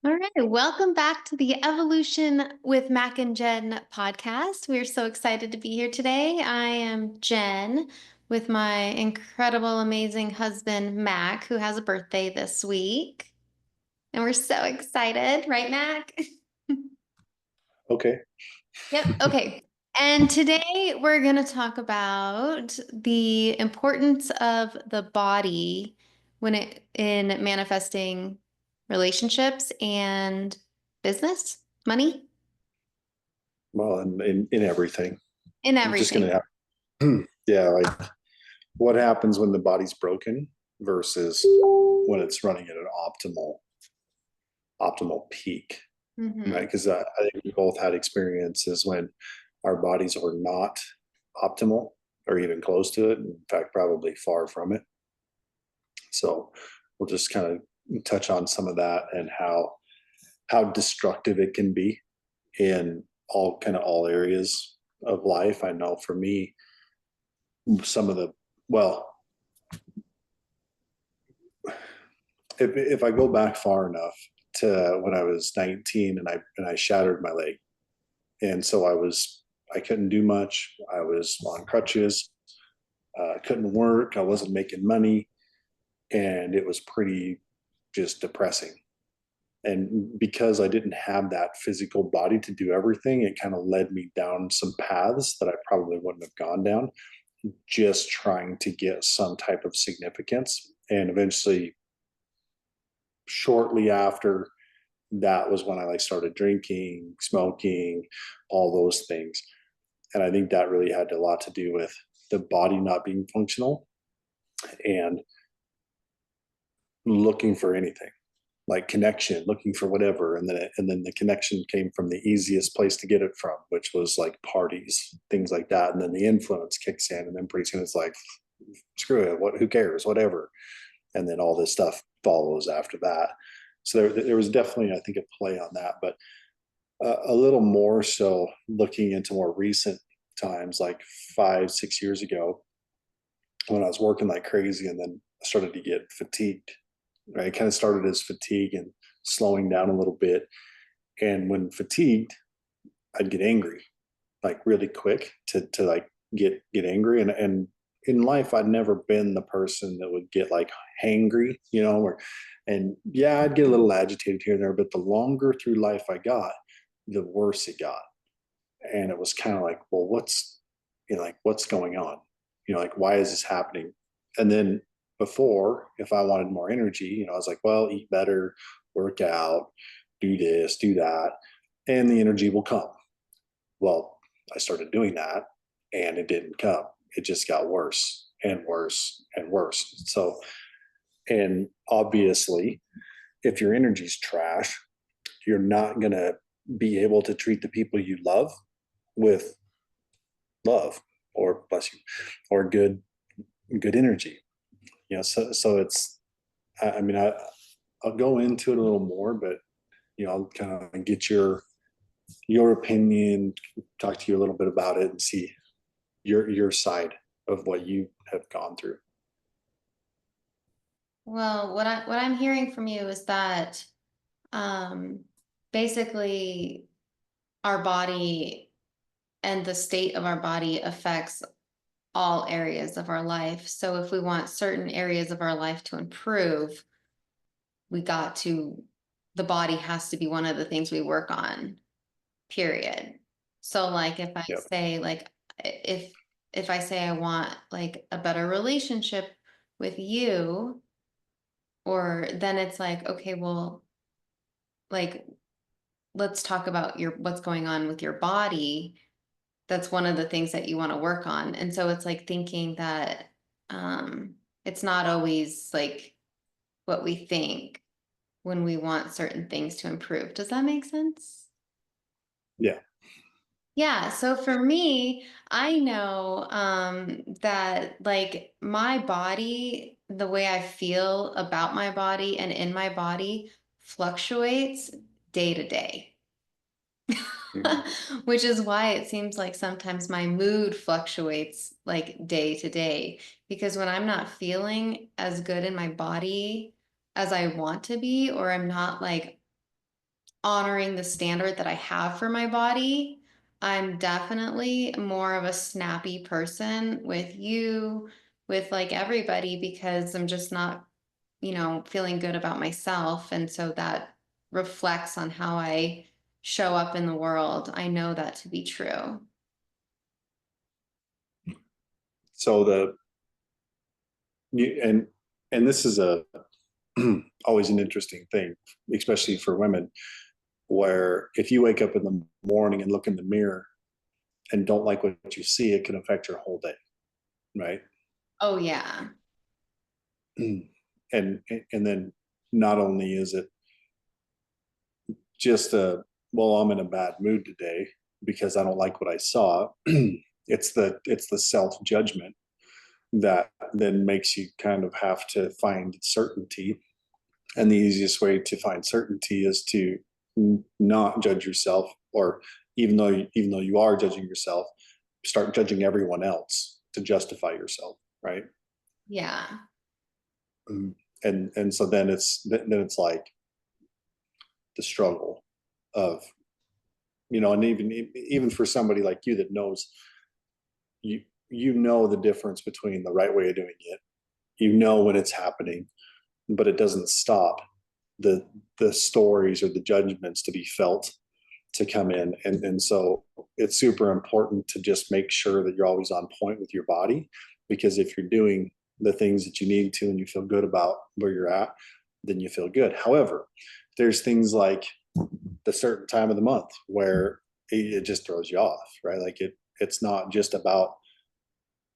All right, welcome back to the Evolution with Mac and Jenn podcast. We're so excited to be here today. I am Jen with my incredible, amazing husband, Mac, who has a birthday this week. And we're so excited, right, Mac? Okay. Yep. Okay. And today we're going to talk about the importance of the body when it in manifesting relationships and business, money, Well, in everything, in I'm just everything. gonna have, yeah, like what happens when the body's broken versus when it's running at an optimal peak, right? Hmm. Because I think we both had experiences when our bodies were not optimal or even close to it. In fact, probably far from it. So we'll just kind of touch on some of that and how destructive it can be in all areas of life. I know for me, some of the well, if I go back far enough to when I was 19 and I shattered my leg, and so I couldn't do much. I was on crutches. Couldn't work. I wasn't making money, and it was pretty just depressing. And because I didn't have that physical body to do everything, it kind of led me down some paths that I probably wouldn't have gone down, just trying to get some type of significance. And eventually, shortly after, that was when I like started drinking, smoking, all those things. And I think that really had a lot to do with the body not being functional and looking for anything like connection, looking for whatever. And then the connection came from the easiest place to get it from, which was like parties, things like that. And then the influence kicks in, and then pretty soon it's like, screw it, who cares, whatever. And then all this stuff follows after that. So there was definitely, I think, a play on that, but a little more so looking into more recent times, like 5, 6 years ago, when I was working like crazy, and then I started to get fatigued. Right, it kind of started as fatigue and slowing down a little bit. And when fatigued, I'd get angry, like really quick to like get angry. And in life, I'd never been the person that would get like hangry, or and yeah, I'd get a little agitated here and there, but the longer through life I got, the worse it got. And it was kind of like, well, what's going on? Like, why is this happening? And then before, if I wanted more energy, I was like, well, eat better, work out, do this, do that, and the energy will come. Well, I started doing that, and it didn't come. It just got worse and worse and worse. So, and obviously, if your energy's trash, you're not going to be able to treat the people you love with love, or bless you, or good energy. So it's, I mean, I'll go into it a little more, but I'll kind of get your opinion, talk to you a little bit about it, and see your side of what you have gone through. Well, what I'm hearing from you is that um, basically our body and the state of our body affects all areas of our life. So if we want certain areas of our life to improve, we got to, the body has to be one of the things we work on, period. So like if I Yep. say like if if I say I want like a better relationship with you, or then it's like, okay, well, like let's talk about your what's going on with your body. That's one of the things that you want to work on. And so it's like thinking that it's not always like what we think when we want certain things to improve. Does that make sense? Yeah. Yeah, so for me, I know that like my body, the way I feel about my body and in my body fluctuates day to day. Mhm. Which is why it seems like sometimes my mood fluctuates like day to day. Because when I'm not feeling as good in my body as I want to be, or I'm not like honoring the standard that I have for my body. I'm definitely more of a snappy person with you, with like everybody, because I'm just not, feeling good about myself. And so that reflects on how I show up in the world. I know that to be true. So you and this is a always an interesting thing, especially for women, where if you wake up in the morning and look in the mirror and don't like what you see, it can affect your whole day, right? Oh, yeah. and and then not only is it just a, well, I'm in a bad mood today because I don't like what I saw. It's the self judgment that then makes you kind of have to find certainty. And the easiest way to find certainty is to not judge yourself, or even though you are judging yourself, start judging everyone else to justify yourself, right? Yeah. And so then it's like the struggle of, and even for somebody like you that knows, you you know the difference between the right way of doing it, when it's happening, but it doesn't stop the stories or the judgments to be felt to come in. And so it's super important to just make sure that you're always on point with your body, because if you're doing the things that you need to and you feel good about where you're at, then you feel good. However, there's things like the certain time of the month where it just throws you off, right? Like it's not just about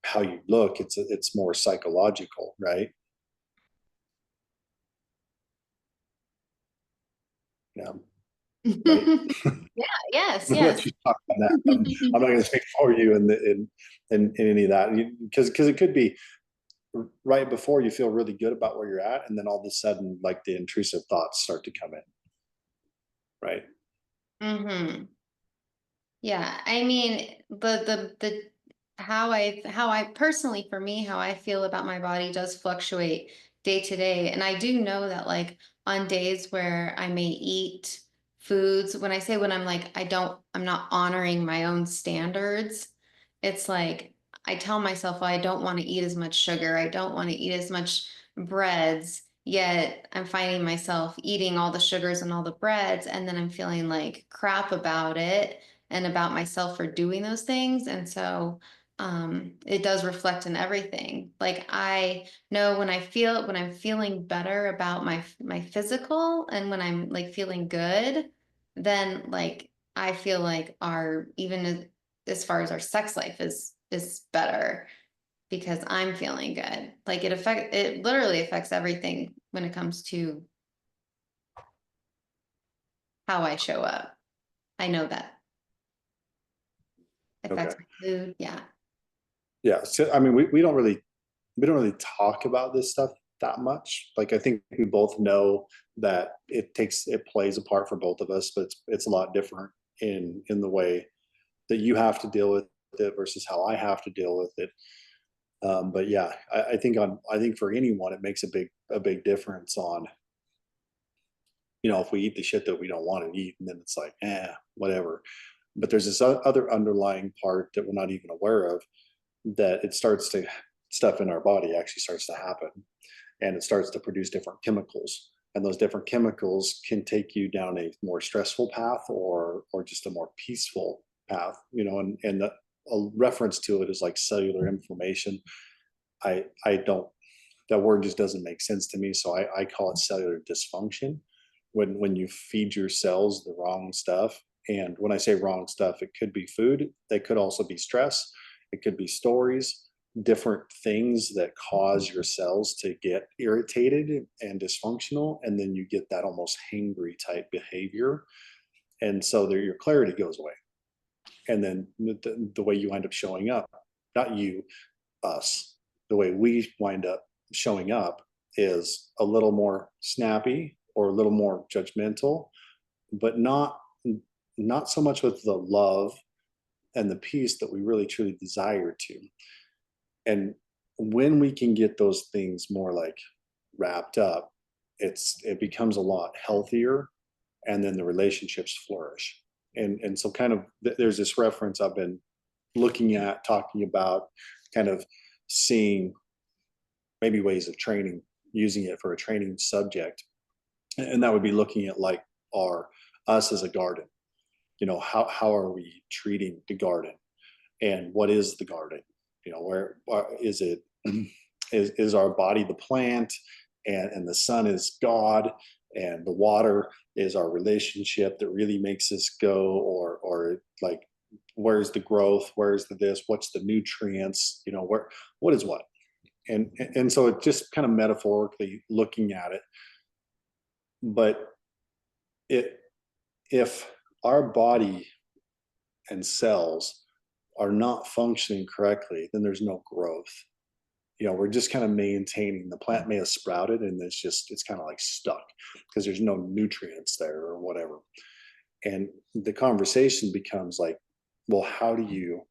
how you look, it's more psychological, right? Yeah, right. Yeah, yes, I'll let yes. you talk on that. I'm not going to speak for you in any of that, because it could be right before you feel really good about where you're at, and then all of a sudden, like the intrusive thoughts start to come in, right? Hmm. Yeah, I mean, the how I personally, for me, how I feel about my body does fluctuate day to day. And I do know that like on days where I may eat foods, when I say when I'm like I'm not honoring my own standards, it's like I tell myself, well, I don't want to eat as much sugar, I don't want to eat as much breads, yet I'm finding myself eating all the sugars and all the breads, and then I'm feeling like crap about it and about myself for doing those things. And so it does reflect in everything. Like I know when I'm feeling better about my physical, and when I'm like feeling good, then like I feel like our even as far as our sex life is better because I'm feeling good. Like it literally affects everything when it comes to how I show up. I know that Okay. affects my mood. Yeah. Yeah. So I mean, we don't really talk about this stuff that much. Like I think we both know that it plays a part for both of us, but it's a lot different in the way that you have to deal with it versus how I have to deal with it. But yeah, I think for anyone it makes a big difference on, if we eat the shit that we don't want to eat, and then it's like, whatever. But there's this other underlying part that we're not even aware of, that it starts to stuff in our body actually starts to happen, and it starts to produce different chemicals, and those different chemicals can take you down a more stressful path, or just a more peaceful path, and a reference to it is like cellular inflammation. I don't, that word just doesn't make sense to me, so I call it cellular dysfunction, when you feed your cells the wrong stuff. And when I say wrong stuff, it could be food, it could also be stress, it could be stories, different things that cause your cells to get irritated and dysfunctional, and then you get that almost hangry type behavior, and so your clarity goes away. And then the way you wind up showing up, not you, us, the way we wind up showing up is a little more snappy or a little more judgmental, but not so much with the love and the peace that we really truly desire to. And when we can get those things more like wrapped up, it becomes a lot healthier, and then the relationships flourish. And so kind of there's this reference I've been looking at, talking about, kind of seeing maybe ways of training, using it for a training subject, and that would be looking at like our us as a garden. How are we treating the garden, and what is the garden? Where is it? Is our body the plant, and the sun is God, and the water is our relationship that really makes us go, or like, where's the growth, where's the this, what's the nutrients, what is what? And so it just kind of metaphorically looking at it. But it if our body and cells are not functioning correctly, then there's no growth. We're just kind of maintaining. The plant may have sprouted, and it's kind of like stuck because there's no nutrients there or whatever. And the conversation becomes like, well, how do you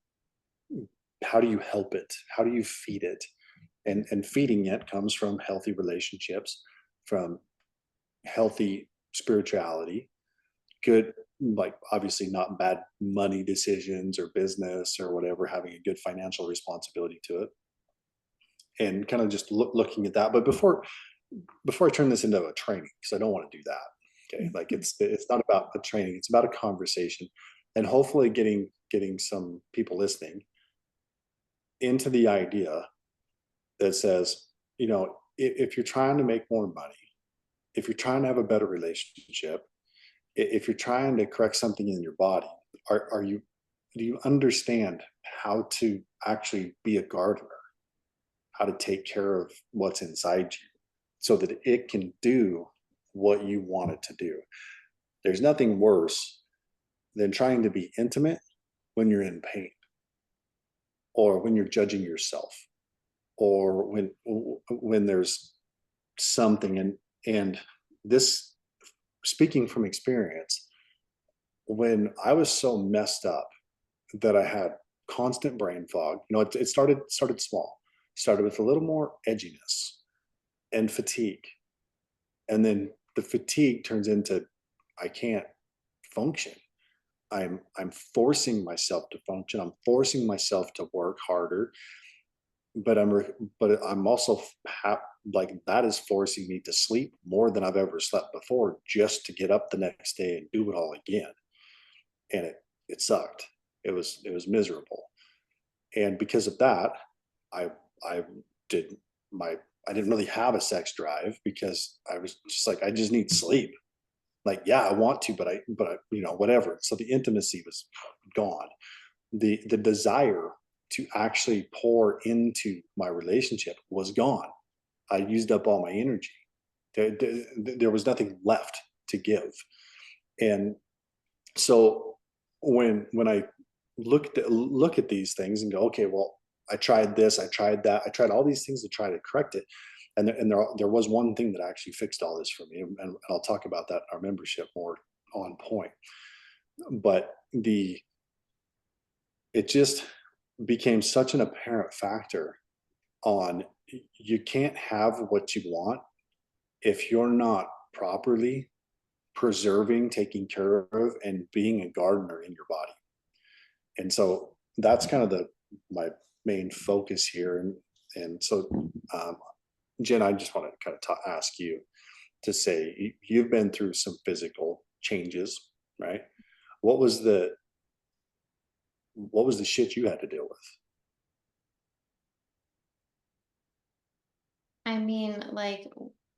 help it? How do you feed it? And feeding it comes from healthy relationships, from healthy spirituality, good, like obviously not bad money decisions or business or whatever, having a good financial responsibility to it, and kind of just looking at that. But before I turn this into a training, because I don't want to do that. Okay, like it's not about a training; it's about a conversation, and hopefully getting some people listening into the idea that says, if you're trying to make more money, if you're trying to have a better relationship, if you're trying to correct something in your body, are you do you understand how to actually be a gardener, how to take care of what's inside you so that it can do what you want it to do? There's nothing worse than trying to be intimate when you're in pain, or when you're judging yourself, or when there's something. And this, speaking from experience, when I was so messed up that I had constant brain fog. It started small. Started with a little more edginess and fatigue, and then the fatigue turns into, I can't function. I'm forcing myself to function. I'm forcing myself to work harder, but I'm also like, that is forcing me to sleep more than I've ever slept before, just to get up the next day and do it all again. And it sucked. It was miserable. And because of that, I I did my I didn't really have a sex drive, because I was just like, I just need sleep. Like, yeah, I want to, but whatever. So the intimacy was gone. The desire to actually pour into my relationship was gone. I used up all my energy. There was nothing left to give. And so when I look at these things and go, okay, well, I tried this, I tried that, I tried all these things to try to correct it, and there was one thing that actually fixed all this for me, and I'll talk about that in our membership more on point. But it just became such an apparent factor on, you can't have what you want if you're not properly preserving, taking care of, and being a gardener in your body. And so that's kind of my main focus here. And so, um, Jen, I just want to kind of ask you to say, you've been through some physical changes, right? What was the shit you had to deal with? I mean, like,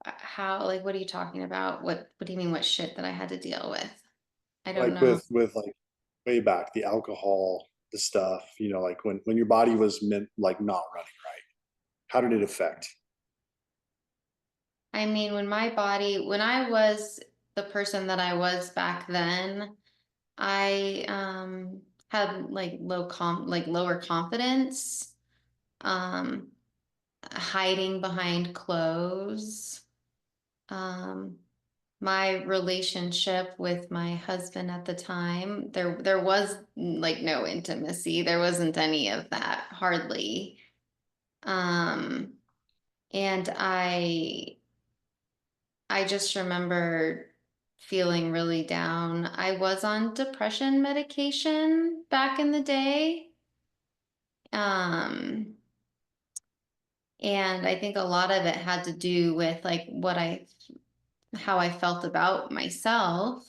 how, like, what are you talking about? What do you mean, what shit that I had to deal with? I don't Like know. with like way back, the alcohol, the stuff, like when your body was meant like not running right. How did it affect? I mean, when I was the person that I was back then, I had like lower confidence, um hiding behind clothes. Um my relationship with my husband at the time, there was like no intimacy. There wasn't any of that, hardly. Um and I just remember feeling really down. I was on depression medication back in the day. Um, and I think a lot of it had to do with like how I felt about myself.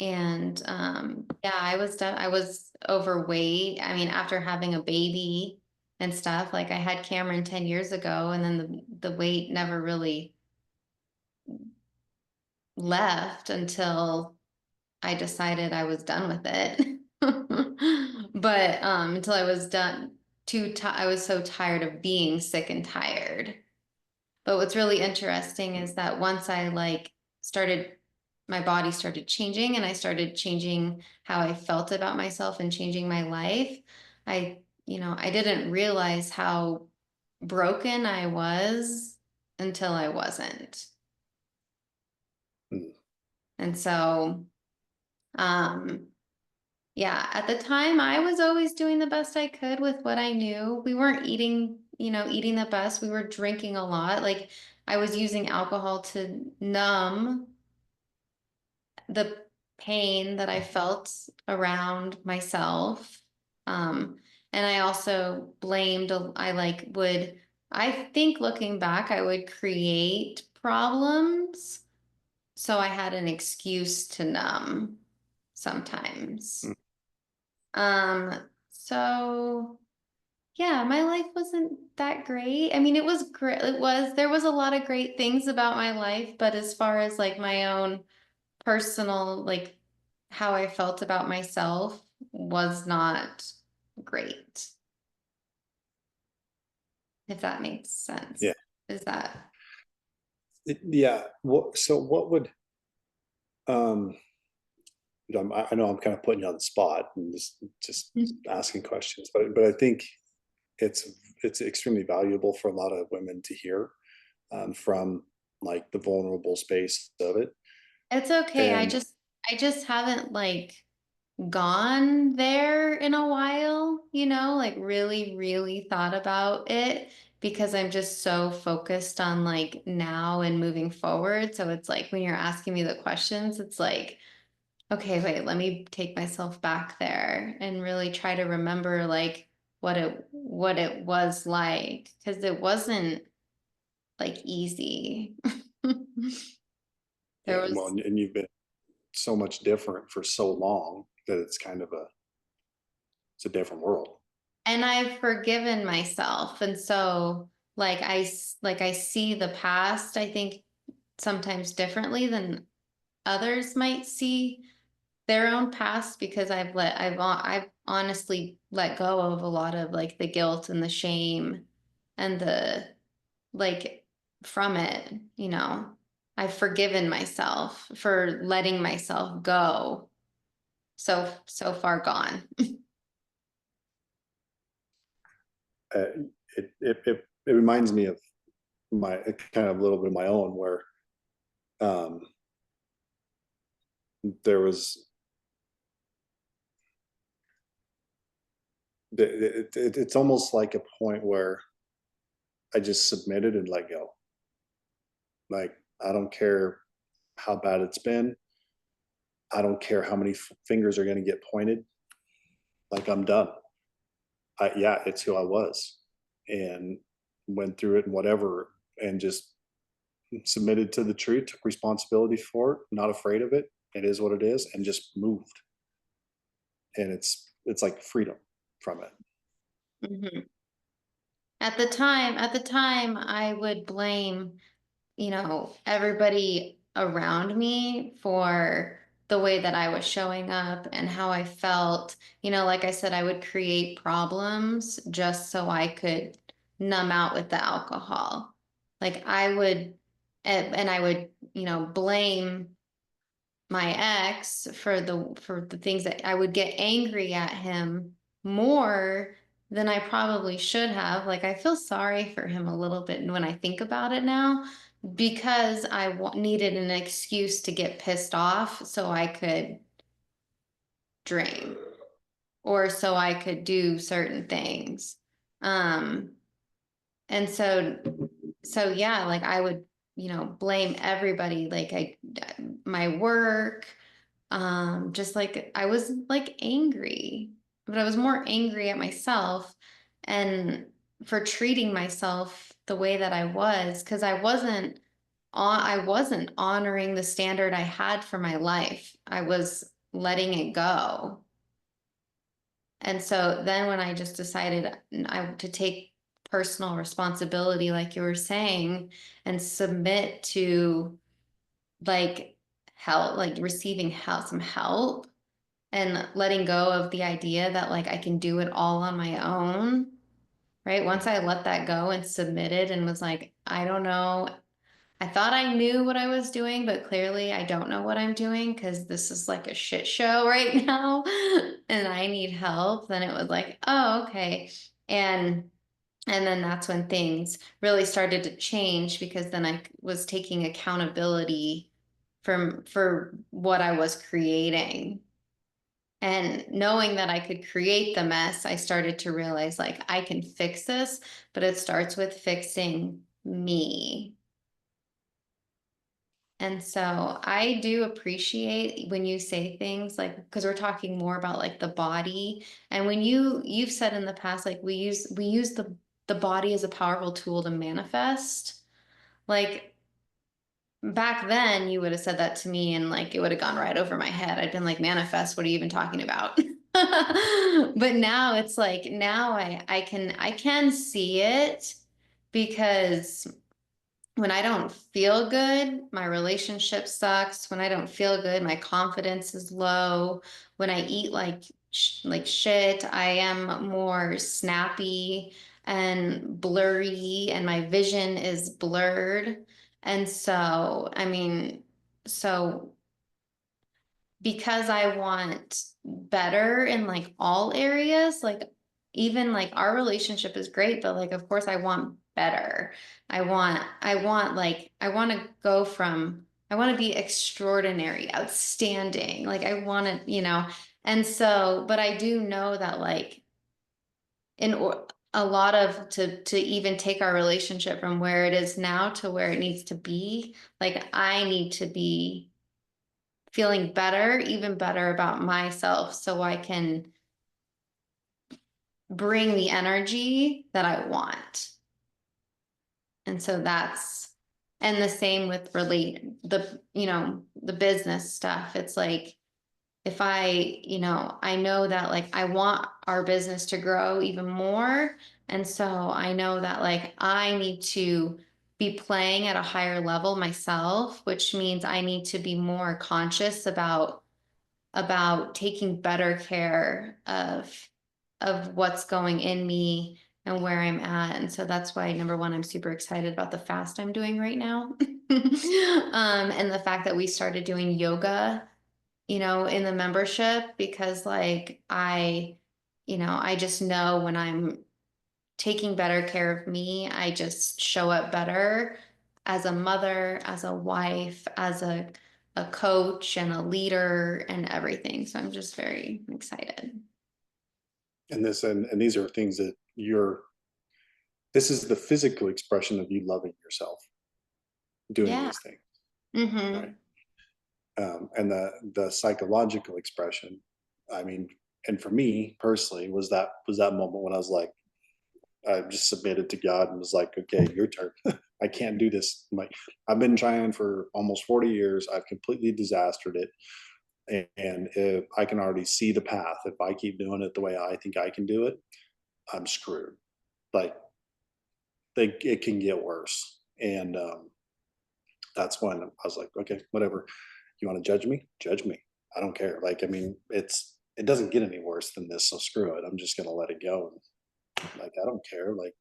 And yeah, I was overweight. I mean, after having a baby and stuff, like I had Cameron 10 years ago, and then the weight never really left until I decided I was done with it. But until I was done I was so tired of being sick and tired. But what's really interesting is that once I like started, my body started changing and I started changing how I felt about myself and changing my life. I didn't realize how broken I was until I wasn't. Mm. And so, um, yeah, at the time I was always doing the best I could with what I knew. We weren't eating the best. We were drinking a lot. Like I was using alcohol to numb the pain that I felt around myself. Um, and I also I think looking back, I would create problems. So I had an excuse to numb sometimes. Mm. So yeah, my life wasn't that great. I mean, it was great. There was a lot of great things about my life, but as far as like my own personal, like how I felt about myself was not great, if that makes sense. Yeah. Is that? Yeah. So what would, um, I know I'm kind of putting you on the spot and just asking questions, but I think it's it's extremely valuable for a lot of women to hear, from like the vulnerable space of it. It's okay. And I just haven't like gone there in a while, like really, really thought about it because I'm just so focused on like now and moving forward. So it's like when you're asking me the questions, it's like, okay, wait, let me take myself back there and really try to remember like what it was like because it wasn't like easy. There yeah, well, was and you've been so much different for so long that it's kind of it's a different world. and I've forgiven myself. And so like I see the past, I think sometimes differently than others might see their own past because I've honestly let go of a lot of like the guilt and the shame and the like from it. I've forgiven myself for letting myself go so far gone. Uh, it reminds me of my kind of a little bit of my own where, um, there was it's almost like a point where I just submitted and let go. Like I don't care how bad it's been. I don't care how many fingers are going to get pointed. Like I'm done. Yeah, it's who I was, and went through it and whatever, and just submitted to the truth, took responsibility for it, not afraid of it. It is what it is, and just moved. And it's like freedom from it. Mhm. At the time, I would blame, everybody around me for the way that I was showing up and how I felt. Like I said, I would create problems just so I could numb out with the alcohol. Like I would, and I would, blame my ex for the things that I would get angry at him more than I probably should have. Like I feel sorry for him a little bit when I think about it now because needed an excuse to get pissed off so I could drink or so I could do certain things. Um and so yeah, like I would blame everybody, like my work, just like I was like angry, but I was more angry at myself and for treating myself the way that I was, because I wasn't honoring the standard I had for my life. I was letting it go. And so then when I just decided to take personal responsibility, like you were saying, and submit to like help, like receiving help, some help, and letting go of the idea that like I can do it all on my own, right? Once I let that go and submitted and was like, I don't know. I thought I knew what I was doing, but clearly I don't know what I'm doing because this is like a shit show right now and I need help. Then it was like, oh, okay. And and then that's when things really started to change because then I was taking accountability for what I was creating. And knowing that I could create the mess, I started to realize like I can fix this, but it starts with fixing me. And so I do appreciate when you say things like, because we're talking more about like the body. And when you've said in the past, like we use the body as a powerful tool to manifest. Like back then you would have said that to me and like it would have gone right over my head. I'd been like, manifest, what are you even talking about? But now it's like now I can see it because when I don't feel good, my relationship sucks. When I don't feel good, my confidence is low. When I eat like shit, I am more snappy and blurry, and my vision is blurred. And so, I mean, so because I want better in like all areas, like even like our relationship is great, but like of course I want better. I want to be extraordinary, outstanding. Like I want to. And so, but I do know that like in or a lot of to even take our relationship from where it is now to where it needs to be, like I need to be feeling better, even better about myself so I can bring the energy that I want. And so and the same with the business stuff. It's like, if I know that like I want our business to grow even more. And so I know that like I need to be playing at a higher level myself, which means I need to be more conscious about taking better care of what's going in me and where I'm at. And so that's why number one, I'm super excited about the fast I'm doing right now. And the fact that we started doing yoga, in the membership, because like I just know when I'm taking better care of me, I just show up better as a mother, as a wife, as a coach and a leader and everything. So I'm just very excited. And these are things that this is the physical expression of you loving yourself, doing Yeah. these things, right? Mm-hmm. And the psychological expression, I mean, and for me personally, was that moment when I was like, I just submitted to God and was like, okay, your turn. I can't do this. I've been trying for almost 40 years. I've completely disastered it. And if I can already see the path, if I keep doing it the way I think I can do it, I'm screwed. Like it can get worse. And that's when I was like, okay, whatever. You want to judge me? Judge me. I don't care. Like, I mean, it doesn't get any worse than this. So screw it. I'm just gonna let it go. And like, I don't care. Like,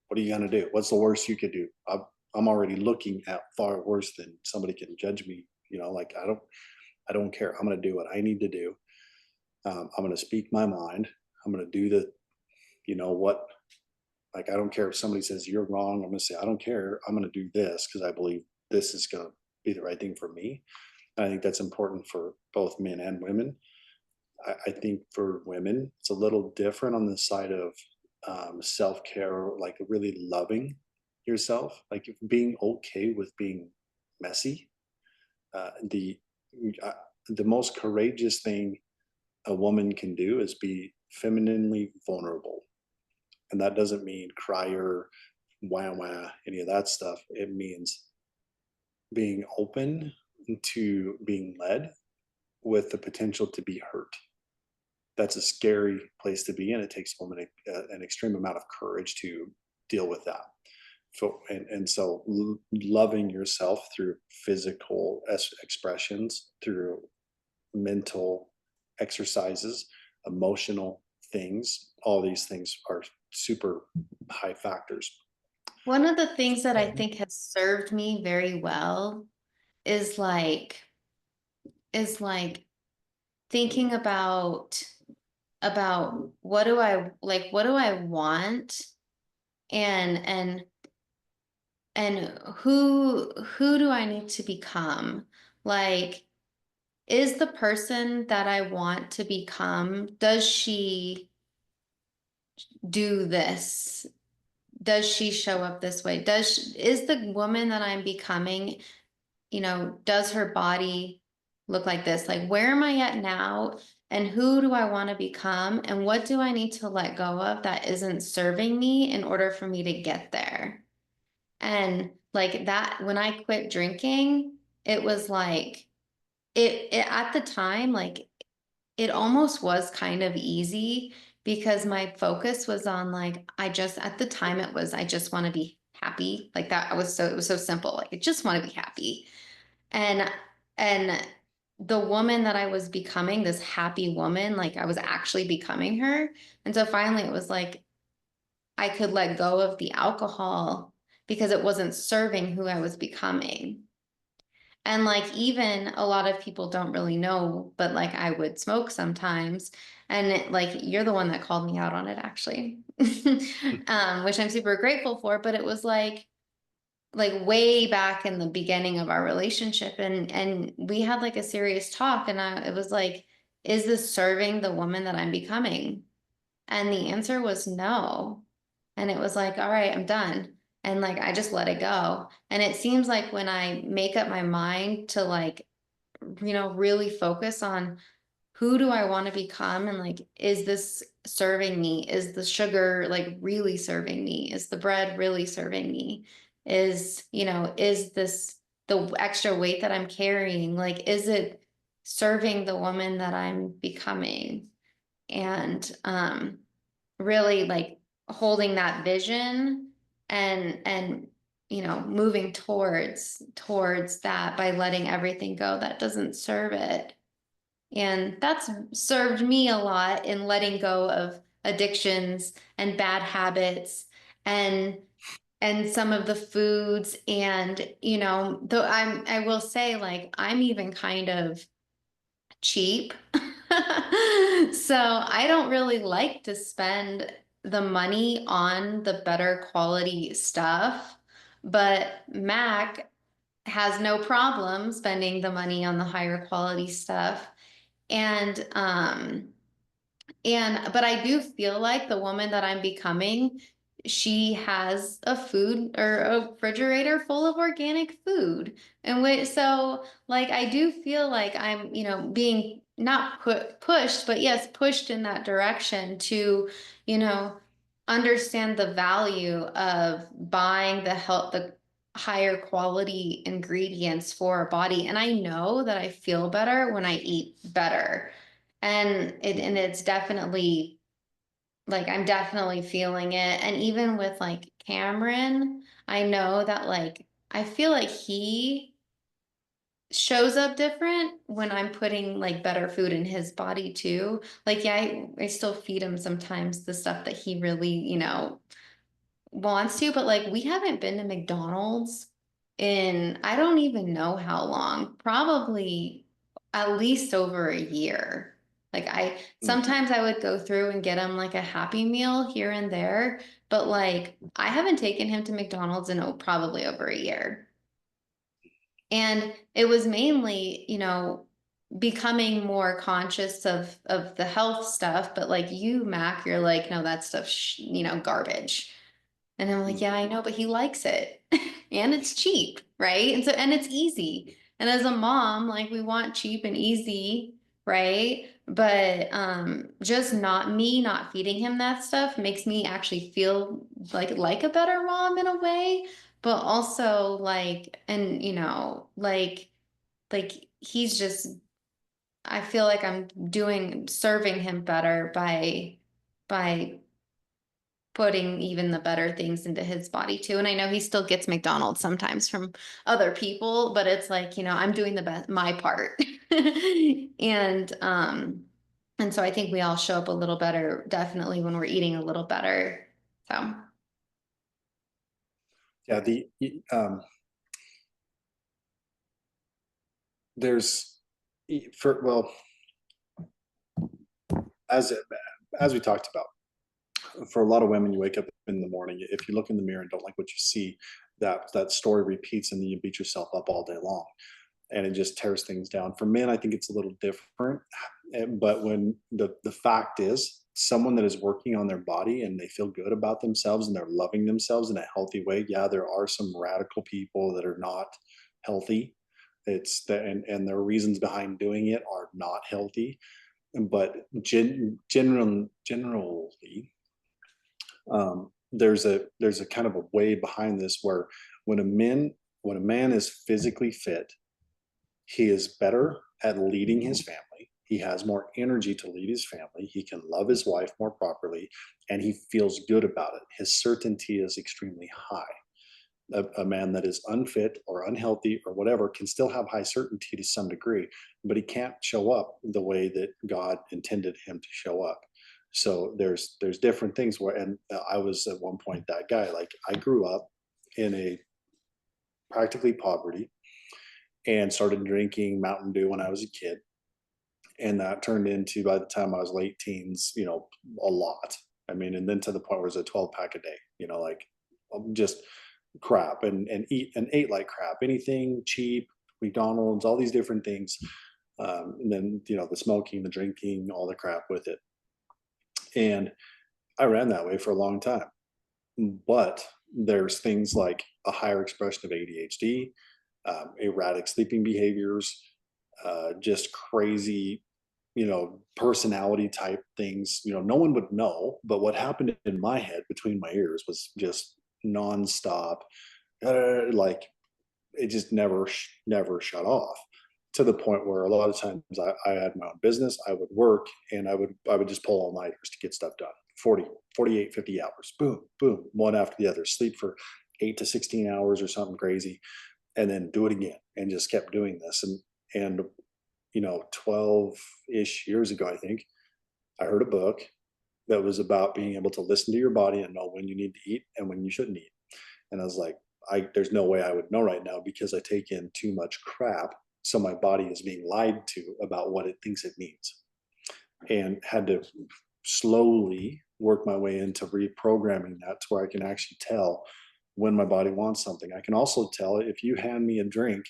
what are you gonna do? What's the worst you could do? I'm already looking at far worse than somebody can judge me. Like I don't care. I'm gonna do what I need to do. I'm gonna speak my mind. I'm gonna do what. Like, I don't care if somebody says you're wrong. I'm gonna say I don't care. I'm gonna do this because I believe this is gonna be the right thing for me. I think that's important for both men and women. I think for women, it's a little different on the side of self care, like really loving. yourself, like being okay with being messy. The uh, the most courageous thing a woman can do is be femininely vulnerable, and that doesn't mean crier, wah wah, any of that stuff. It means being open to being led with the potential to be hurt. That's a scary place to be in. It takes a woman an extreme amount of courage to deal with that. So, and so loving yourself through physical expressions, through mental exercises, emotional things, all these things are super high factors. One of the things that I think has served me very well is like thinking about what do I want, and and who do I need to become? Like, is the person that I want to become, does she do this? Does she show up this way? Is the woman that I'm becoming, does her body look like this? Like, where am I at now? And who do I want to become? And what do I need to let go of that isn't serving me in order for me to get there? And like that, when I quit drinking, it was like, it at the time, like it almost was kind of easy because my focus was on like, at the time it was, I just want to be happy. Like that, it was so simple. Like, I just want to be happy. And, and the woman that I was becoming, this happy woman, like I was actually becoming her. And so finally it was like, I could let go of the alcohol because it wasn't serving who I was becoming. And like, even a lot of people don't really know, but like I would smoke sometimes. And like, you're the one that called me out on it, actually, which I'm super grateful for. But it was like way back in the beginning of our relationship, and we had like a serious talk, and it was like, is this serving the woman that I'm becoming? And the answer was no. And it was like, all right, I'm done. And like, I just let it go. And it seems like when I make up my mind to like, really focus on who do I want to become, and like, is this serving me? Is the sugar like really serving me? Is the bread really serving me? Is this the extra weight that I'm carrying? Like, is it serving the woman that I'm becoming? And really like holding that vision, and moving towards that by letting everything go that doesn't serve it. And that's served me a lot in letting go of addictions and bad habits, and some of the foods. And though I will say, like, I'm even kind of cheap. So I don't really like to spend the money on the better quality stuff, but Mac has no problem spending the money on the higher quality stuff. And but I do feel like the woman that I'm becoming, she has a food or a refrigerator full of organic food. And so like I do feel like I'm, being not pushed, but yes, pushed in that direction to, you know, understand the value of buying the higher quality ingredients for our body. And I know that I feel better when I eat better. And it's definitely like, I'm definitely feeling it. And even with like Cameron, I know that like I feel like he shows up different when I'm putting like better food in his body too. Like, yeah, I still feed him sometimes the stuff that he really, wants to, but like we haven't been to McDonald's in I don't even know how long, probably at least over a year. Like, I Mm. sometimes I would go through and get him like a Happy Meal here and there, but like I haven't taken him to McDonald's in probably over a year. And it was mainly, becoming more conscious of the health stuff, but like you, Mac, you're like, no, that stuff's, garbage. And I'm like, yeah, I know, but he likes it. And it's cheap, right? And so, and it's easy. And as a mom, like we want cheap and easy, right? But just not me not feeding him that stuff makes me actually feel like a better mom in a way, but also like, and you know, like he's just, I feel like I'm doing serving him better by putting even the better things into his body too. And I know he still gets McDonald's sometimes from other people, but it's like, you know, I'm doing the best my part. And and so I think we all show up a little better definitely when we're eating a little better. So Yeah, there's for well, as as we talked about, for a lot of women, you wake up in the morning, if you look in the mirror and don't like what you see, that story repeats, and then you beat yourself up all day long, and it just tears things down. For men, I think it's a little different. But when the fact is, someone that is working on their body and they feel good about themselves and they're loving themselves in a healthy way, yeah, there are some radical people that are not healthy. It's the, and their reasons behind doing it are not healthy. But generally, there's a kind of a way behind this where when a man is physically fit, he is better at leading his family. He has more energy to lead his family. He can love his wife more properly, and he feels good about it. His certainty is extremely high. A man that is unfit or unhealthy or whatever can still have high certainty to some degree, but he can't show up the way that God intended him to show up. So there's different things where, and I was at one point that guy. Like I grew up in a practically poverty and started drinking Mountain Dew when I was a kid. And that turned into, by the time I was late teens, you know, a lot. I mean, and then to the point where it was a 12 pack a day, you know, like just crap and ate like crap, anything cheap, McDonald's, all these different things. And then, you know, the smoking, the drinking, all the crap with it. And I ran that way for a long time. But there's things like a higher expression of ADHD, erratic sleeping behaviors, just crazy, you know, personality type things. You know, no one would know, but what happened in my head between my ears was just nonstop, like it just never shut off, to the point where a lot of times I had my own business. I would work and I would just pull all nighters to get stuff done. 40, 48, 50 hours, boom, boom, one after the other, sleep for 8 to 16 hours or something crazy, and then do it again, and just kept doing this. And you know, 12-ish years ago, I think I heard a book that was about being able to listen to your body and know when you need to eat and when you shouldn't eat. And I was like, there's no way I would know right now because I take in too much crap. So my body is being lied to about what it thinks it needs, and had to slowly work my way into reprogramming that to where I can actually tell when my body wants something. I can also tell if you hand me a drink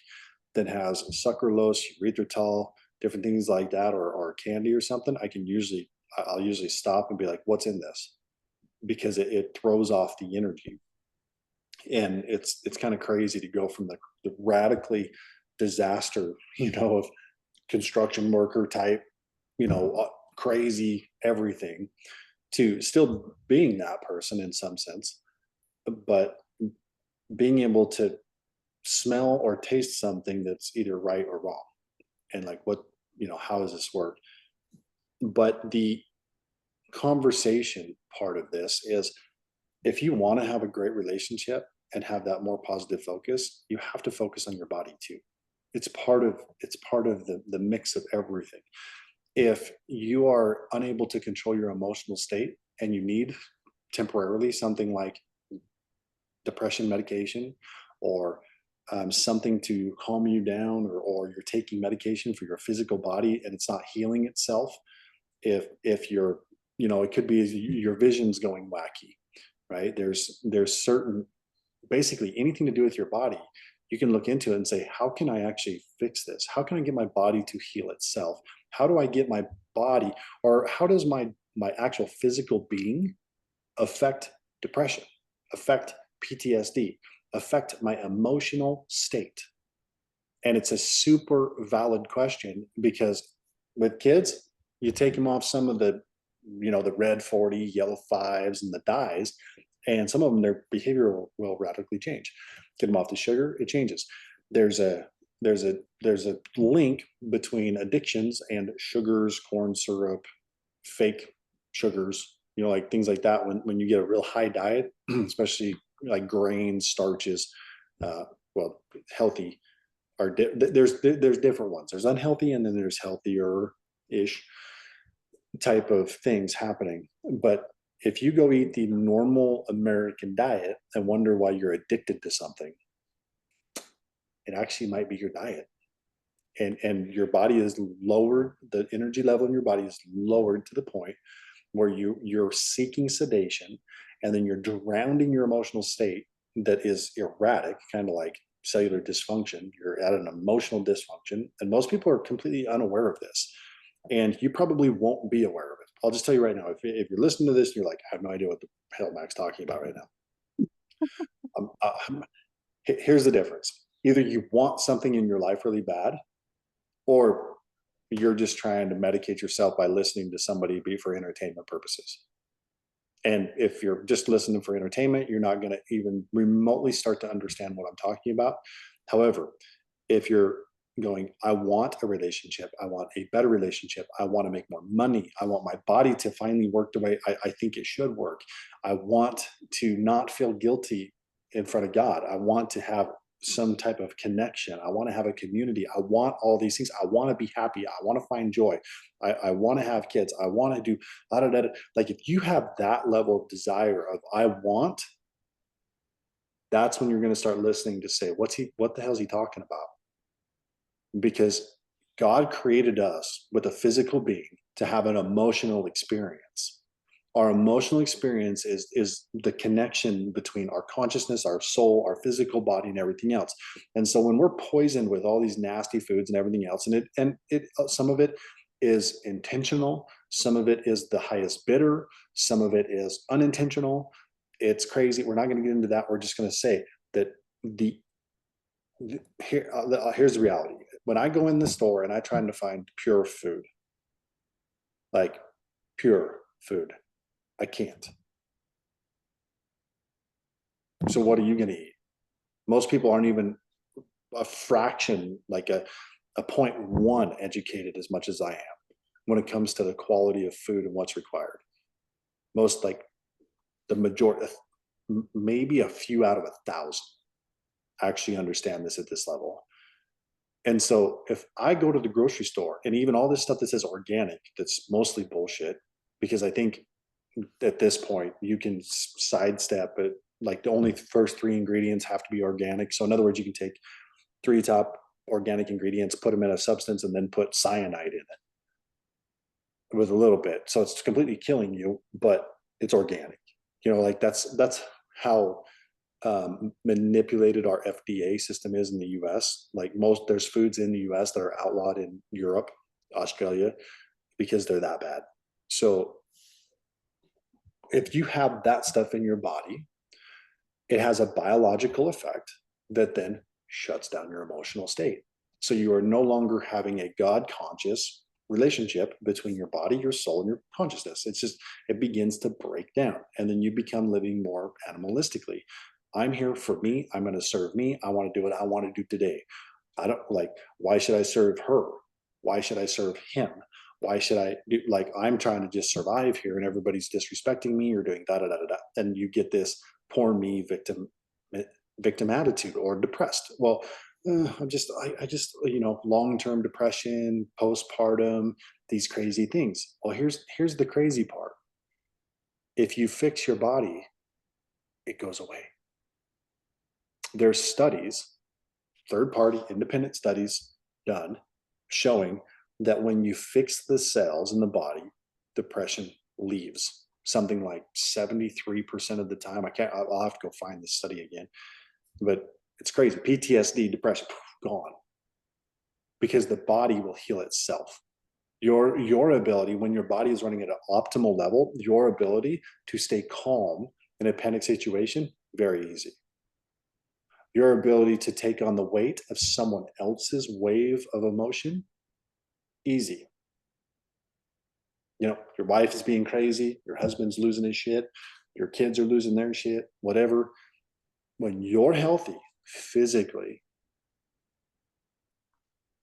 that has sucralose, erythritol, different things like that, or candy or something, I'll usually stop and be like, "What's in this?" Because it throws off the energy. And it's kind of crazy to go from the radically disaster, you know, of construction worker type, you know, crazy everything, to still being that person in some sense, but being able to smell or taste something that's either right or wrong, and like, what, you know, how does this work? But the conversation part of this is, if you want to have a great relationship and have that more positive focus, you have to focus on your body too. It's part of the mix of everything. If you are unable to control your emotional state and you need temporarily something like depression medication, or something to calm you down, or you're taking medication for your physical body and it's not healing itself, if you're, you know, it could be your vision's going wacky, right? There's certain, basically anything to do with your body, you can look into it and say, how can I actually fix this? How can I get my body to heal itself? How do I get my body, or how does my actual physical being affect depression, affect PTSD, affect my emotional state? And it's a super valid question, because with kids, you take them off some of the, the red 40, yellow 5s, and the dyes, and some of them, their behavior will radically change. Get them off the sugar, it changes. There's a there's a link between addictions and sugars, corn syrup, fake sugars, like things like that. When you get a real high diet, especially like grains, starches, well, healthy are there's different ones. There's unhealthy, and then there's healthier ish type of things happening. But if you go eat the normal American diet and wonder why you're addicted to something, it actually might be your diet. And your body is lowered, the energy level in your body is lowered to the point where you're seeking sedation, and then you're drowning your emotional state that is erratic, kind of like cellular dysfunction. You're at an emotional dysfunction, and most people are completely unaware of this, and you probably won't be aware of it. I'll just tell you right now, if you're listening to this and you're like, I have no idea what the hell Mac's talking about right now, here's the difference. Either you want something in your life really bad, or you're just trying to medicate yourself by listening to somebody be for entertainment purposes. And if you're just listening for entertainment, you're not going to even remotely start to understand what I'm talking about. However, if you're going, I want a relationship, I want a better relationship, I want to make more money, I want my body to finally work the way I think it should work, I want to not feel guilty in front of God, I want to have some type of connection, I want to have a community, I want all these things, I want to be happy, I want to find joy, I want to have kids, I want to do like, if you have that level of desire of I want, that's when you're going to start listening to say, what the hell is he talking about? Because God created us with a physical being to have an emotional experience. Our emotional experience is the connection between our consciousness, our soul, our physical body, and everything else. And so when we're poisoned with all these nasty foods and everything else, and it some of it is intentional, some of it is the highest bidder, some of it is unintentional. It's crazy. We're not going to get into that. We're just going to say that here's the reality. When I go in the store and I try to find pure food, like pure food, I can't. So what are you going to eat? Most people aren't even a fraction, like a 0.1 educated as much as I am when it comes to the quality of food and what's required. Most, like the majority, maybe a few out of 1,000 actually understand this at this level. And so if I go to the grocery store, and even all this stuff that says organic, that's mostly bullshit, because I think at this point you can sidestep it. Like the only first 3 ingredients have to be organic. So in other words, you can take 3 top organic ingredients, put them in a substance, and then put cyanide in it with a little bit. So it's completely killing you, but it's organic. Like that's how manipulated our FDA system is in the US. Like there's foods in the US that are outlawed in Europe, Australia, because they're that bad. So if you have that stuff in your body, it has a biological effect that then shuts down your emotional state. So you are no longer having a God conscious relationship between your body, your soul, and your consciousness. It begins to break down. And then you become living more animalistically. I'm here for me. I'm going to serve me. I want to do what I want to do today. I don't like, why should I serve her? Why should I serve him? Why should I do, like, I'm trying to just survive here and everybody's disrespecting me or doing da da da da da. And you get this poor me victim attitude, or depressed. Well, I just, long-term depression, postpartum, these crazy things. Well, here's the crazy part. If you fix your body, it goes away. There's studies, third-party independent studies done showing that when you fix the cells in the body, depression leaves. Something like 73% of the time. I'll have to go find this study again, but it's crazy. PTSD, depression, gone, because the body will heal itself. Your ability, when your body is running at an optimal level, your ability to stay calm in a panic situation very easy. Your ability to take on the weight of someone else's wave of emotion, easy. You know, your wife is being crazy, your husband's losing his shit, your kids are losing their shit, whatever. When you're healthy physically,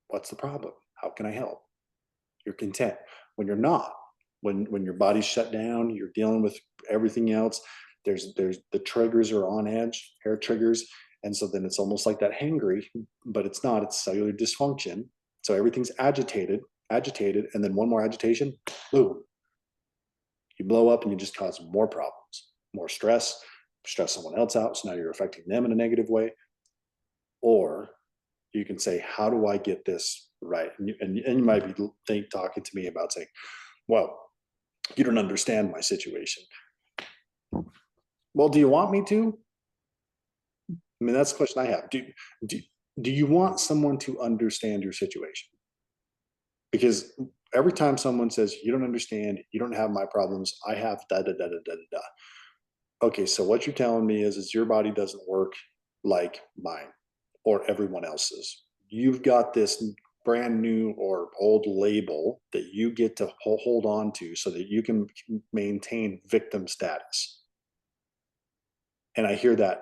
what's the problem? How can I help? You're content. When you're not, when your body's shut down, you're dealing with everything else. There's the triggers are on edge, hair triggers, and so then it's almost like that hangry, but it's not. It's cellular dysfunction. So everything's agitated, and then one more agitation, boom, you blow up, and you just cause more problems, more stress someone else out. So now you're affecting them in a negative way, or you can say, how do I get this right? And you might be talking to me about saying, well, you don't understand my situation. Well, do you want me to? I mean, that's the question I have. Do, do you want someone to understand your situation? Because every time someone says, you don't understand, you don't have my problems, I have da da da da da da. Okay, so what you're telling me is your body doesn't work like mine or everyone else's. You've got this brand new or old label that you get to hold on to so that you can maintain victim status. And I hear that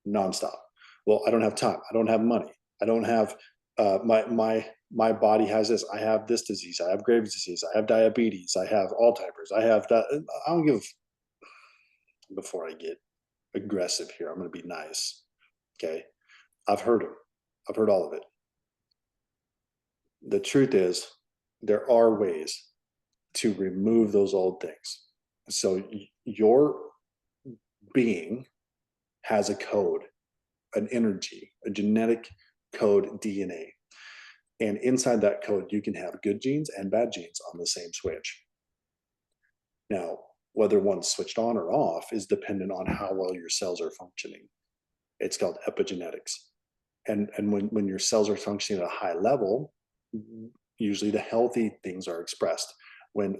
nonstop. Well, I don't have time. I don't have money. I don't have my body has this. I have this disease. I have Graves' disease. I have diabetes. I have Alzheimer's. I have that. I don't give. Before I get aggressive here, I'm going to be nice. Okay, I've heard it. I've heard all of it. The truth is, there are ways to remove those old things. So your being has a code, an energy, a genetic code DNA. And inside that code, you can have good genes and bad genes on the same switch. Now, whether one's switched on or off is dependent on how well your cells are functioning. It's called epigenetics. And when your cells are functioning at a high level, usually the healthy things are expressed. When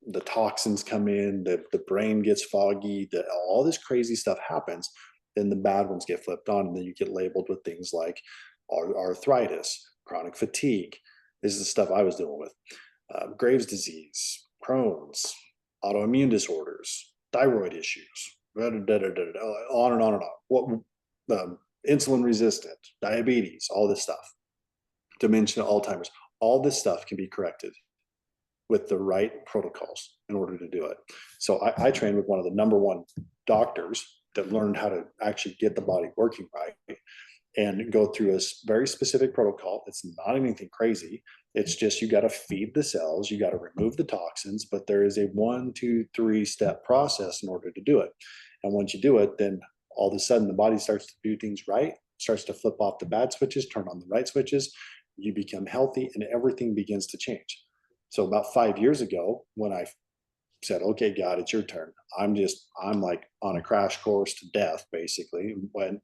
the toxins come in, the brain gets foggy, all this crazy stuff happens, then the bad ones get flipped on, and then you get labeled with things like arthritis, chronic fatigue. This is the stuff I was dealing with. Graves' disease, Crohn's, autoimmune disorders, thyroid issues, on and on and on. What insulin resistant, diabetes, all this stuff, dementia, Alzheimer's, all this stuff can be corrected with the right protocols in order to do it. So I trained with one of the number one doctors that learned how to actually get the body working right and go through a very specific protocol. It's not anything crazy. It's just you got to feed the cells, you got to remove the toxins, but there is a 1, 2, 3 step process in order to do it. And once you do it, then all of a sudden the body starts to do things right, starts to flip off the bad switches, turn on the right switches. You become healthy, and everything begins to change. So about 5 years ago, when I said, okay, God, it's your turn. I'm like on a crash course to death, basically.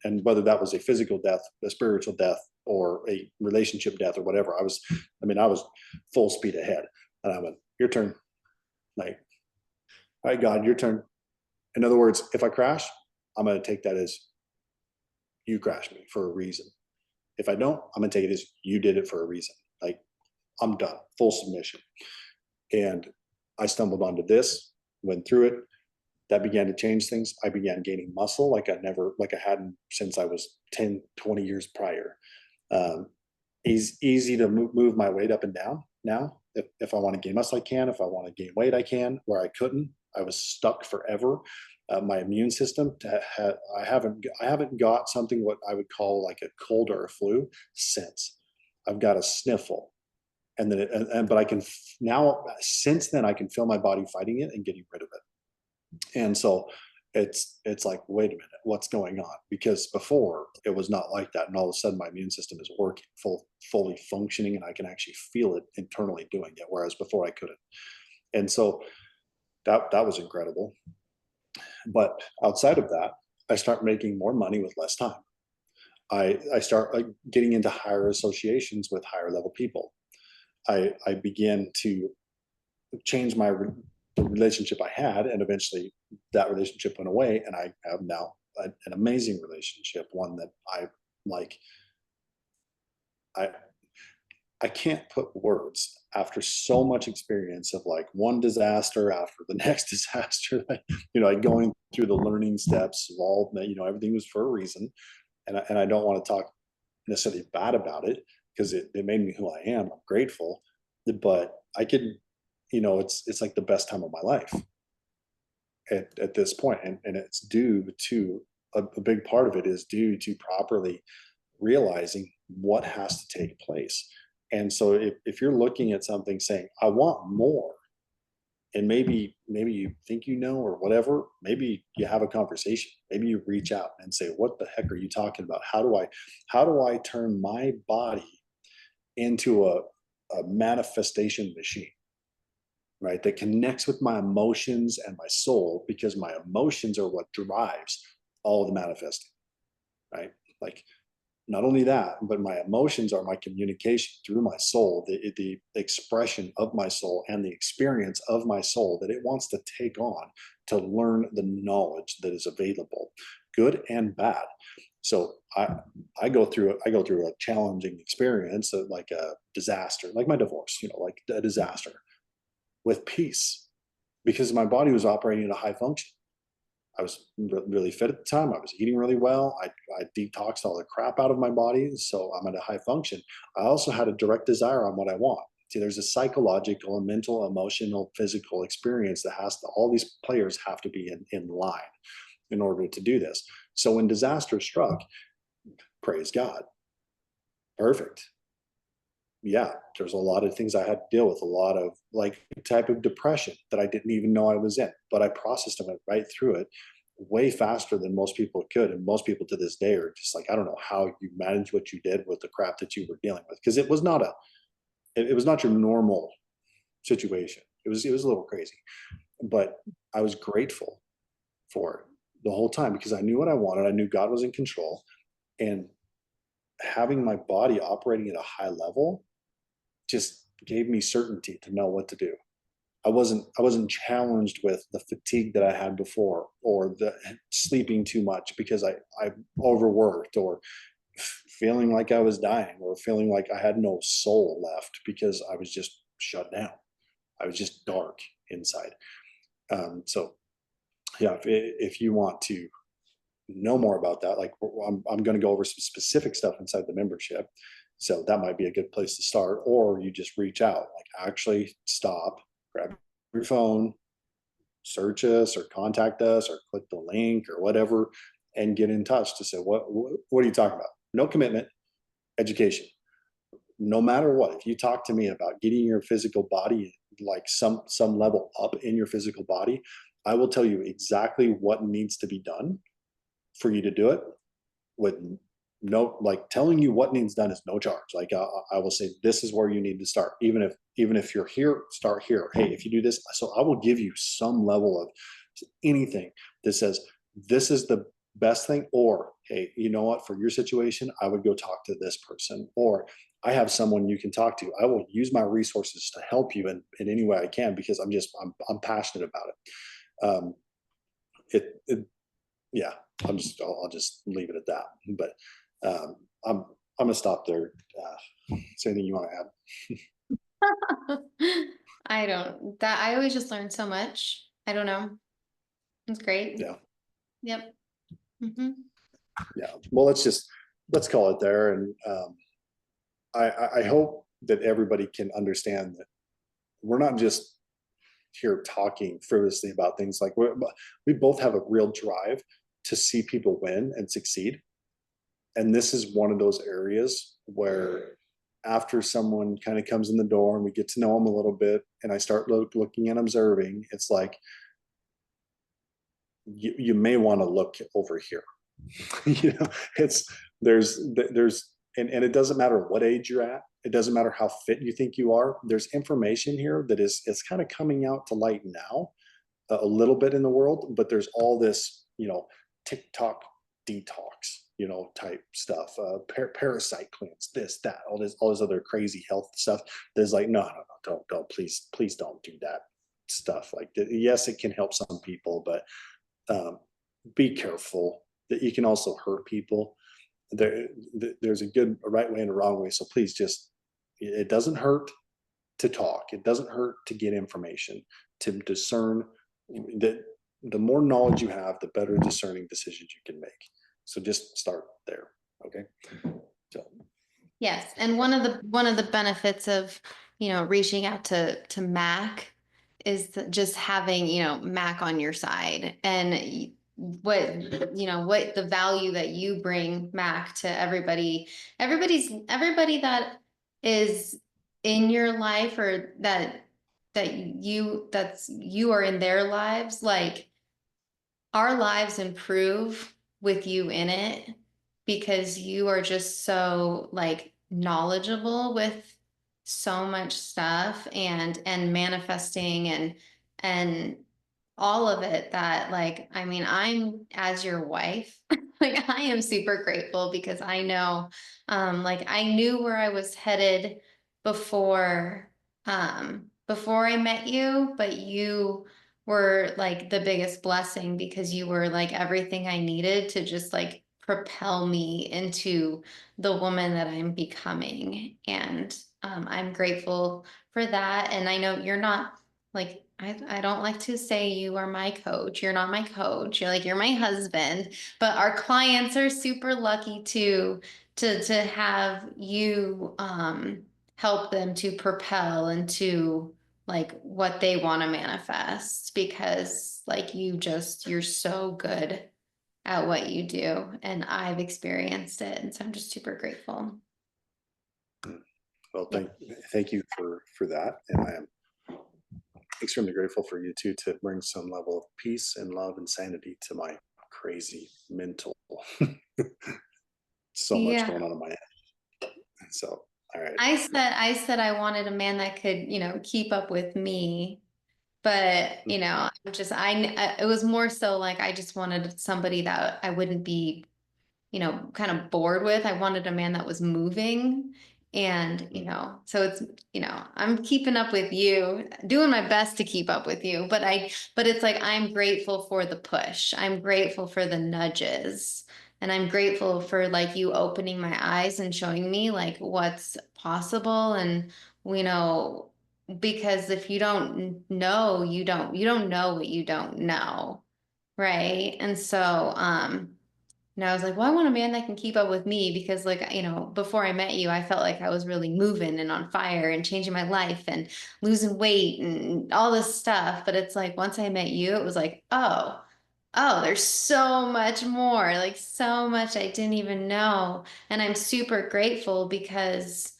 And whether that was a physical death, a spiritual death, or a relationship death or whatever, I was full speed ahead. And I went, your turn. Like, all right, God, your turn. In other words, if I crash, I'm going to take that as you crashed me for a reason. If I don't, I'm going to take it as you did it for a reason. Like, I'm done, full submission. And I stumbled onto this, went through it. That began to change things. I began gaining muscle like I hadn't since I was 10, 20 years prior. Easy to move my weight up and down now. If I want to gain muscle, I can. If I want to gain weight, I can. Where I couldn't, I was stuck forever. My immune system, I haven't got something what I would call like a cold or a flu since. I've got a sniffle. And then but I can now, since then, I can feel my body fighting it and getting rid of it. And so it's like, wait a minute, what's going on? Because before it was not like that, and all of a sudden my immune system is working, fully functioning, and I can actually feel it internally doing it, whereas before I couldn't. And so that was incredible. But outside of that, I start making more money with less time. I start getting into higher associations with higher level people. I began to change my the relationship I had, and eventually that relationship went away, and I have now an amazing relationship, one that I like. I I can't put words after so much experience of like one disaster after the next disaster. Like going through the learning steps of all that. Everything was for a reason, and I don't want to talk necessarily bad about it because it made me who I am. I'm grateful, but I could, it's like the best time of my life at this point, and it's due to a big part of it is due to properly realizing what has to take place. And so if you're looking at something saying, I want more, and maybe you think or whatever, maybe you have a conversation, maybe you reach out and say, what the heck are you talking about? How do I turn my body into a manifestation machine, right? That connects with my emotions and my soul, because my emotions are what drives all of the manifesting, right? Like, not only that, but my emotions are my communication through my soul, the expression of my soul and the experience of my soul that it wants to take on to learn the knowledge that is available, good and bad. So I go through a challenging experience, like a disaster, like my divorce, like a disaster, with peace, because my body was operating at a high function. I was really fit at the time. I was eating really well. I detoxed all the crap out of my body. So I'm at a high function. I also had a direct desire on what I want. See, there's a psychological and mental, emotional, physical experience that all these players have to be in line in order to do this. So when disaster struck, praise God, perfect. Yeah, there's a lot of things I had to deal with, a lot of like type of depression that I didn't even know I was in, but I processed and went right through it way faster than most people could. And most people to this day are just like, I don't know how you managed what you did with the crap that you were dealing with. Cause it was not your normal situation. It was a little crazy, but I was grateful for it the whole time because I knew what I wanted. I knew God was in control, and having my body operating at a high level just gave me certainty to know what to do. I wasn't challenged with the fatigue that I had before, or the sleeping too much because I overworked, or feeling like I was dying, or feeling like I had no soul left because I was just shut down. I was just dark inside. So yeah, if you want to know more about that, like I'm going to go over some specific stuff inside the membership. So that might be a good place to start, or you just reach out, like actually stop, grab your phone, search us or contact us or click the link or whatever, and get in touch to say, what are you talking about? No commitment, education. No matter what, if you talk to me about getting your physical body, like some level up in your physical body, I will tell you exactly what needs to be done for you to do it, with no, like, telling you what needs done is no charge. Like, I will say, this is where you need to start. Even if you're here, start here. Hey, if you do this, so I will give you some level of anything that says this is the best thing, or hey, you know what, for your situation, I would go talk to this person, or I have someone you can talk to. I will use my resources to help you in any way I can, because I'm passionate about it. It yeah, I'll just leave it at that. But um, I'm gonna stop there. Is there anything you want to add? I don't, that I always just learn so much. I don't know. It's great. Yeah, Yep. Hmm. yeah. Well, let's call it there. And I hope that everybody can understand that we're not just here talking frivolously about things. Like, we both have a real drive to see people win and succeed. And this is one of those areas where, after someone kind of comes in the door and we get to know them a little bit, and I start looking and observing, it's like, you may want to look over here. you know it's there's and it doesn't matter what age you're at, it doesn't matter how fit you think you are. There's information here that is, it's kind of coming out to light now, a little bit in the world, but there's all this, TikTok detox, type stuff, parasite cleanse, this, that, all this other crazy health stuff. There's like, no, don't, please don't do that. stuff like that. Yes, it can help some people, but be careful that you can also hurt people. There's a good, a right way and a wrong way. So please just, it doesn't hurt to talk. It doesn't hurt to get information, to discern. That the more knowledge you have, the better discerning decisions you can make. So just start there. Okay. So Yes, and one of the benefits of, reaching out to Mac is just having, Mac on your side, and what the value that you bring, Mac, to everybody that is in your life, or that's you are in their lives. Like, our lives improve with you in it, because you are just so, like, knowledgeable with so much stuff, and manifesting, and all of it, that, like, I mean, I'm, as your wife, like, I am super grateful, because I know, like, I knew where I was headed before I met you, but you were, like, the biggest blessing, because you were, like, everything I needed to just, like, propel me into the woman that I'm becoming. And I'm grateful for that. And I know you're not, like, I don't like to say you are my coach. You're not my coach. You're my husband. But our clients are super lucky to have you help them to propel into, like, what they want to manifest, because, like, you're so good at what you do, and I've experienced it, and so I'm just super grateful. well, Yeah. thank you for that, and I am extremely grateful for you too, to bring some level of peace and love and sanity to my crazy mental. So much Yeah. going on in my head. So, all right. I said I wanted a man that could, keep up with me, but, it was more so like, I just wanted somebody that I wouldn't be, kind of bored with. I wanted a man that was moving. And, so it's, I'm keeping up with you, doing my best to keep up with you. But it's like, I'm grateful for the push. I'm grateful for the nudges. And I'm grateful for, like, you opening my eyes and showing me, like, what's possible. And, you know, because if you don't know, you don't know what you don't know. Right. And so, and I was like, well, I want a man that can keep up with me, because, like, before I met you, I felt like I was really moving and on fire and changing my life and losing weight and all this stuff. But it's like, once I met you, it was like, oh, there's so much more, like, so much I didn't even know. And I'm super grateful, because,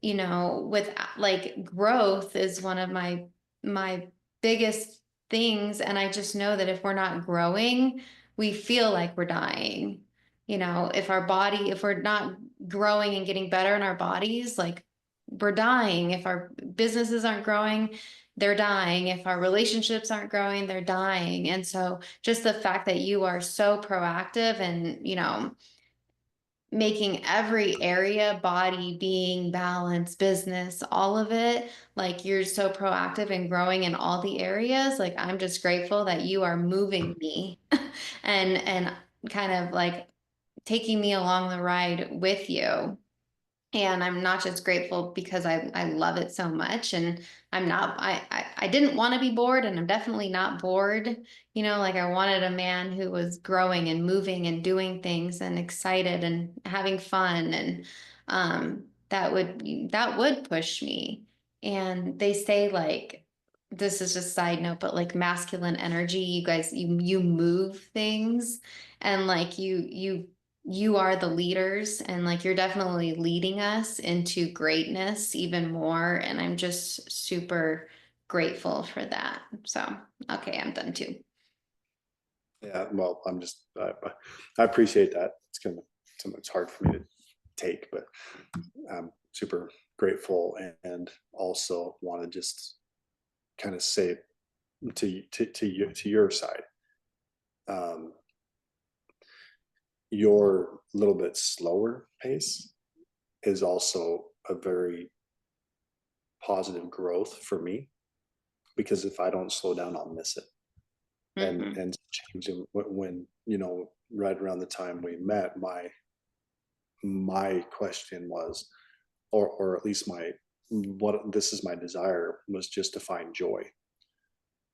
with, like, growth is one of my biggest things. And I just know that if we're not growing, we feel like we're dying. If we're not growing and getting better in our bodies, like, we're dying. If our businesses aren't growing, they're dying. If our relationships aren't growing, they're dying. And so, just the fact that you are so proactive, and, making every area, body, being, balance, business, all of it, like, you're so proactive and growing in all the areas. Like, I'm just grateful that you are moving me and kind of, like, taking me along the ride with you. And I'm not just grateful because I love it so much, and I didn't want to be bored, and I'm definitely not bored. Like, I wanted a man who was growing and moving and doing things and excited and having fun, and that would push me. And they say, like, this is just side note, but, like, masculine energy, you guys, you move things, and, like, you are the leaders, and, like, you're definitely leading us into greatness even more. And I'm just super grateful for that. So, okay, I'm done too. Yeah, well, I appreciate that. It's kind of, it's hard for me to take, but I'm super grateful, and also want to just kind of say to your side, um, your little bit slower pace is also a very positive growth for me, because if I don't slow down, I'll miss it. Mhm. And changing when, you know, right around the time we met, my question was, or at least my, what this is my desire was just to find joy.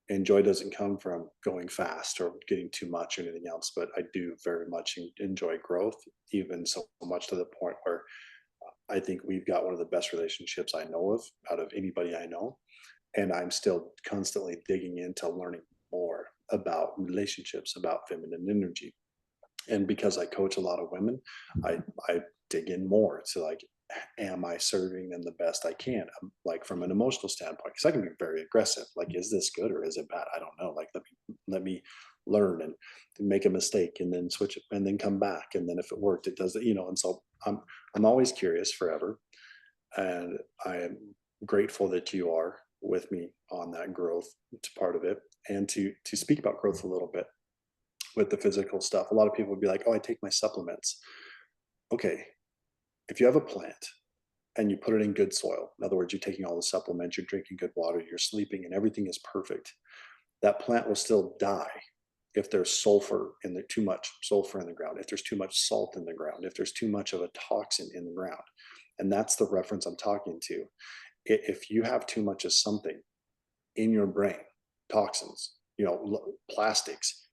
And joy doesn't come from going fast or getting too much or anything else, but I do very much enjoy growth, even so much to the point where I think we've got one of the best relationships I know of out of anybody I know. And I'm still constantly digging into learning more about relationships, about feminine energy. And because I coach a lot of women, I dig in more to like, am I serving them the best I can? Like from an emotional standpoint, because I can be very aggressive. Like, is this good or is it bad? I don't know. Like, let me learn and make a mistake and then switch it and then come back. And then if it worked, it does it, you know. And so I'm always curious forever. And I am grateful that you are with me on that growth. It's part of it. And to speak about growth a little bit with the physical stuff. A lot of people would be like, "Oh, I take my supplements." Okay, if you have a plant and you put it in good soil, in other words, you're taking all the supplements, you're drinking good water, you're sleeping, and everything is perfect, that plant will still die if there's sulfur in the too much sulfur in the ground, if there's too much salt in the ground, if there's too much of a toxin in the ground. And that's the reference I'm talking to. If you have too much of something in your brain, toxins, you know, plastics,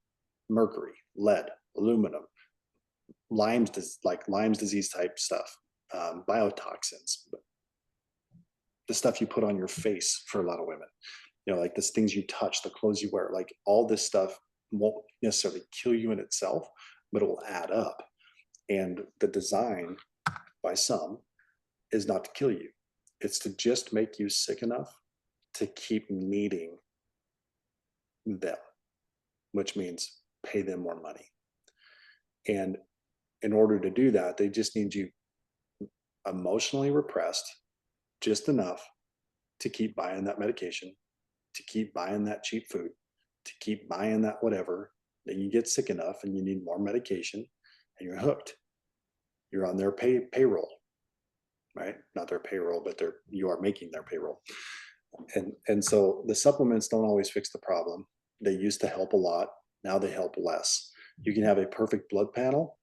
mercury, lead, aluminum, Lyme's disease type stuff, biotoxins, the stuff you put on your face for a lot of women, you know, like the things you touch, the clothes you wear, like all this stuff won't necessarily kill you in itself, but it will add up. And the design by some is not to kill you. It's to just make you sick enough to keep needing them, which means pay them more money. And in order to do that, they just need you emotionally repressed just enough to keep buying that medication, to keep buying that cheap food, to keep buying that whatever. Then you get sick enough and you need more medication and you're hooked. You're on their payroll, right? Not their payroll, but you are making their payroll. And so the supplements don't always fix the problem. They used to help a lot. Now they help less. You can have a perfect blood panel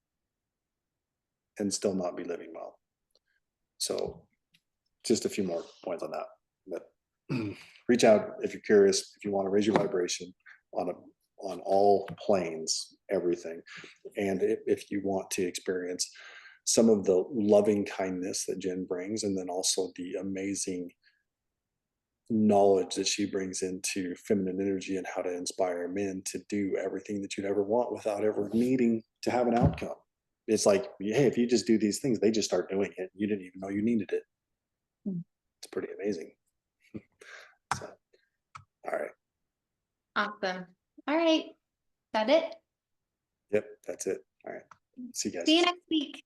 and still not be living well. So just a few more points on that. But reach out if you're curious, if you want to raise your vibration on all planes, everything. And if you want to experience some of the loving kindness that Jen brings, and then also the amazing knowledge that she brings into feminine energy and how to inspire men to do everything that you'd ever want without ever needing to have an outcome. It's like, hey, if you just do these things, they just start doing it. You didn't even know you needed it. It's pretty amazing. So, all right. Awesome. All right. That it? Yep, that's it. All right. See you See guys. you next week.